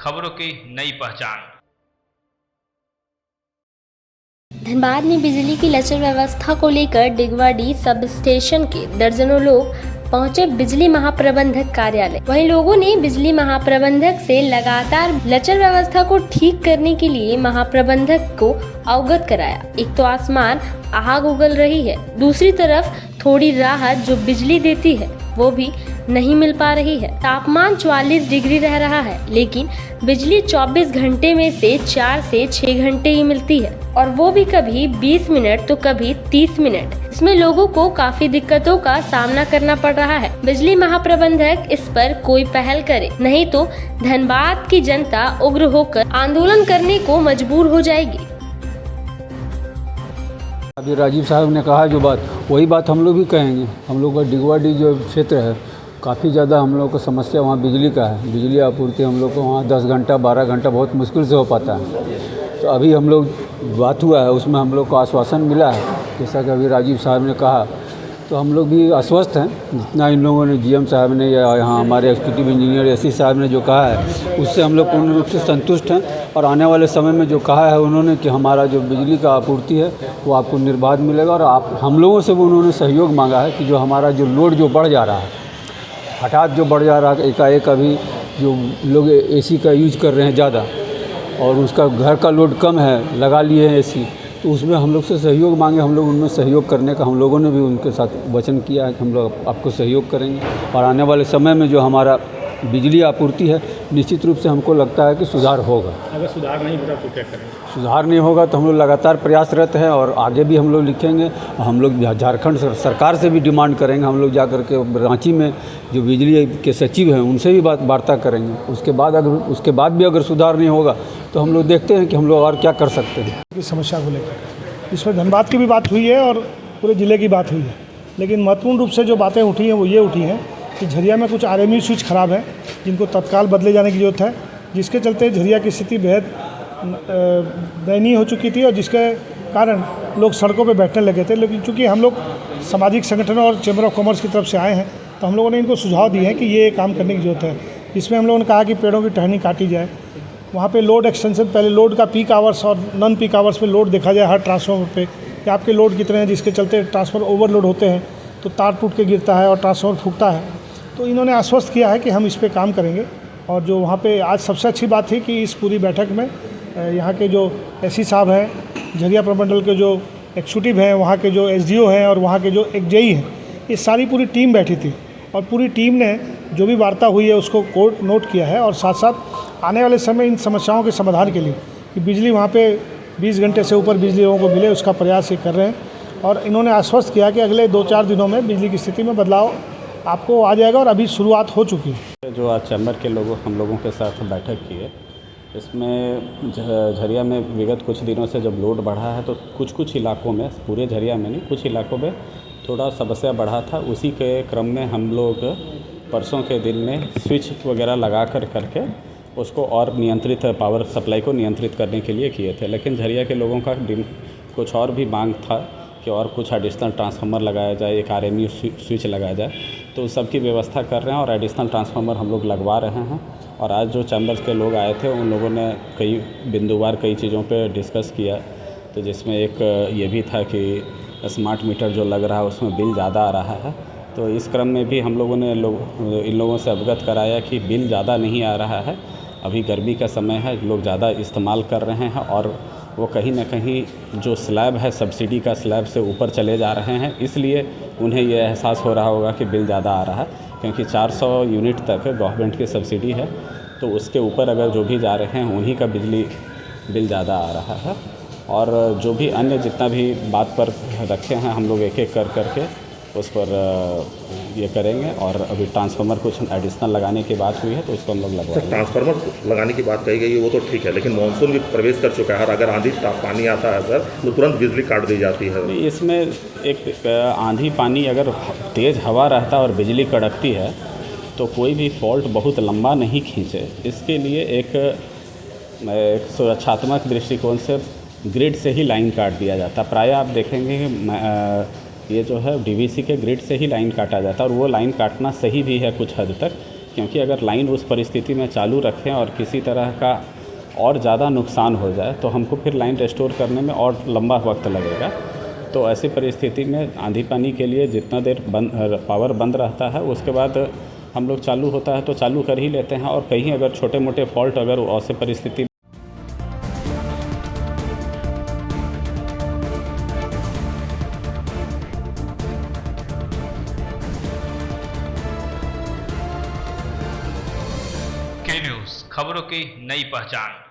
खबरों की नई पहचान। धनबाद में बिजली की लचर व्यवस्था को लेकर डिगवाडी सब स्टेशन के दर्जनों लोग पहुंचे बिजली महाप्रबंधक कार्यालय। वहीं लोगों ने बिजली महाप्रबंधक से लगातार लचर व्यवस्था को ठीक करने के लिए महाप्रबंधक को अवगत कराया। एक तो आसमान आग उगल रही है, दूसरी तरफ थोड़ी राहत जो बिजली देती है वो भी नहीं मिल पा रही है। तापमान 44 डिग्री रह रहा है, लेकिन बिजली 24 घंटे में से 4 से 6 घंटे ही मिलती है, और वो भी कभी 20 मिनट तो कभी 30 मिनट। इसमें लोगों को काफी दिक्कतों का सामना करना पड़ रहा है। बिजली महाप्रबंधक इस पर कोई पहल करे, नहीं तो धनबाद की जनता उग्र होकर आंदोलन करने को मजबूर हो जाएगी। अभी राजीव साहब ने कहा जो बात, वही बात हम लोग भी कहेंगे। हम लोग का डिगवाडी जो क्षेत्र है, काफ़ी ज़्यादा हम लोग को समस्या वहाँ बिजली का है। बिजली आपूर्ति हम लोग को वहाँ 10 घंटा 12 घंटा बहुत मुश्किल से हो पाता है। तो अभी हम लोग बात हुआ है, उसमें हम लोग को आश्वासन मिला है, जैसा कि अभी राजीव साहब ने कहा। तो हम लोग भी आश्वस्त हैं, जितना इन लोगों ने जीएम साहब ने या यहाँ हमारे एग्जीक्यूटिव इंजीनियर एससी साहब ने जो कहा है, उससे हम लोग पूर्ण रूप से संतुष्ट हैं। और आने वाले समय में जो कहा है उन्होंने कि हमारा जो बिजली का आपूर्ति है वो आपको निर्बाध मिलेगा। और हम लोगों से भी उन्होंने सहयोग मांगा है कि जो हमारा जो लोड जो बढ़ जा रहा है, हठात जो बढ़ जा रहा है एकाएक, अभी जो लोग एसी का यूज कर रहे हैं ज़्यादा और उसका घर का लोड कम है, लगा लिए हैं एसी, तो उसमें हम लोग से सहयोग मांगे। हम लोग उनमें सहयोग करने का हम लोगों ने भी उनके साथ वचन किया है कि हम लोग आपको सहयोग करेंगे। और आने वाले समय में जो हमारा बिजली आपूर्ति है, निश्चित रूप से हमको लगता है कि सुधार होगा। अगर सुधार नहीं होगा तो क्या करेंगे? सुधार नहीं होगा तो हम लोग लगातार प्रयासरत हैं और आगे भी हम लोग लिखेंगे। हम लोग झारखंड सरकार से भी डिमांड करेंगे। हम लोग जा कर के रांची में जो बिजली के सचिव हैं उनसे भी वार्ता करेंगे। उसके बाद भी अगर सुधार नहीं होगा तो हम लोग देखते हैं कि हम लोग और क्या कर सकते हैं। इस समस्या को लेकर इसमें धनबाद की भी बात हुई है और पूरे ज़िले की बात हुई है, लेकिन महत्वपूर्ण रूप से जो बातें उठी हैं वो ये उठी हैं कि झरिया में कुछ आरएमयू स्विच खराब है, जिनको तत्काल बदले जाने की ज़रूरत है, जिसके चलते झरिया की स्थिति बेहद दयनीय हो चुकी थी और जिसके कारण लोग सड़कों पे बैठने लगे थे। लेकिन चूँकि हम लोग सामाजिक संगठनों और चैम्बर ऑफ कॉमर्स की तरफ से आए हैं, तो हम लोगों ने इनको सुझाव दिए हैं कि ये काम करने की ज़रूरत है। इसमें हम लोगों ने कहा कि पेड़ों की टहनी काटी जाए, वहाँ पे लोड एक्सटेंशन, पहले लोड का पीक आवर्स और नॉन पीक आवर्स में लोड देखा जाए हर ट्रांसफार्मर पे कि आपके लोड कितने हैं, जिसके चलते ट्रांसफार्मर ओवरलोड होते हैं तो तार टूट के गिरता है और ट्रांसफार्मर फूटता है। तो इन्होंने आश्वस्त किया है कि हम इस पे काम करेंगे। और जो वहाँ पे आज सबसे अच्छी बात थी कि इस पूरी बैठक में यहाँ के जो एससी साहब हैं, झरिया प्रमंडल के जो एग्जीक्यूटिव हैं, वहाँ के जो एसडीओ हैं और वहाँ के जो एक जेई हैं, ये सारी पूरी टीम बैठी थी और पूरी टीम ने जो भी वार्ता हुई है उसको कोर्ट नोट किया है। और साथ साथ आने वाले समय इन समस्याओं के समाधान के लिए कि बिजली वहाँ पे 20 घंटे से ऊपर बिजली लोगों को मिले, उसका प्रयास ये कर रहे हैं। और इन्होंने आश्वस्त किया कि अगले 2-4 दिनों में बिजली की स्थिति में बदलाव आपको आ जाएगा और अभी शुरुआत हो चुकी है। जो आज चैम्बर के हम लोगों के साथ बैठक की है, इसमें झरिया में विगत कुछ दिनों से जब लोड बढ़ा है तो कुछ इलाकों में, पूरे झरिया में नहीं, कुछ इलाकों में थोड़ा समस्या बढ़ा था। उसी के क्रम में हम लोग परसों के दिन में स्विच वगैरह लगा करके उसको और नियंत्रित, पावर सप्लाई को नियंत्रित करने के लिए किए थे। लेकिन झरिया के लोगों का कुछ और भी मांग था कि और कुछ एडिशनल ट्रांसफार्मर लगाया जाए, एक आरएमयू स्विच लगाया जाए, तो उस सब की व्यवस्था कर रहे हैं और एडिशनल ट्रांसफार्मर हम लोग लगवा रहे हैं। और आज जो चैम्बर्स के लोग आए थे उन लोगों ने कई बिंदुवार कई चीज़ों पे डिस्कस किया, तो जिसमें एक ये भी था कि स्मार्ट मीटर जो लग रहा है उसमें बिल ज़्यादा आ रहा है। तो इस क्रम में भी हम लोगों ने इन लोगों से अवगत कराया कि बिल ज़्यादा नहीं आ रहा है, अभी गर्मी का समय है, लोग ज़्यादा इस्तेमाल कर रहे हैं और वो कहीं ना कहीं जो स्लैब है सब्सिडी का स्लैब से ऊपर चले जा रहे हैं, इसलिए उन्हें ये एहसास हो रहा होगा कि बिल ज़्यादा आ रहा है। क्योंकि 400 यूनिट तक गवर्नमेंट की सब्सिडी है, तो उसके ऊपर अगर जो भी जा रहे हैं उन्हीं का बिजली बिल ज़्यादा आ रहा है। और जो भी अन्य जितना भी बात पर रखे हैं हम लोग एक एक करके उस पर ये करेंगे। और अभी ट्रांसफार्मर कुछ एडिशनल लगाने की बात हुई है तो उसको हम लोग लगवा सर, ट्रांसफार्मर लगाने की बात कही गई है वो तो ठीक है, लेकिन मानसून भी प्रवेश कर चुका है और अगर आंधी पानी आता है सर तो तुरंत बिजली काट दी जाती है। इसमें एक आंधी पानी अगर तेज़ हवा रहता है और बिजली कड़कती है तो कोई भी फॉल्ट बहुत लंबा नहीं खींचे। इसके लिए एक सुरक्षात्मक दृष्टिकोण से ग्रिड से ही लाइन काट दिया जाता है। प्रायः आप देखेंगे कि ये जो है डीवीसी के ग्रिड से ही लाइन काटा जाता है और वो लाइन काटना सही भी है कुछ हद तक, क्योंकि अगर लाइन उस परिस्थिति में चालू रखें और किसी तरह का और ज़्यादा नुकसान हो जाए तो हमको फिर लाइन रेस्टोर करने में और लंबा वक्त लगेगा। तो ऐसी परिस्थिति में आंधी पानी के लिए जितना देर पावर बंद रहता है उसके बाद हम लोग चालू होता है तो चालू कर ही लेते हैं, और कहीं अगर छोटे मोटे फॉल्ट अगर ऐसे परिस्थिति के न्यूज़ खबरों की नई पहचान।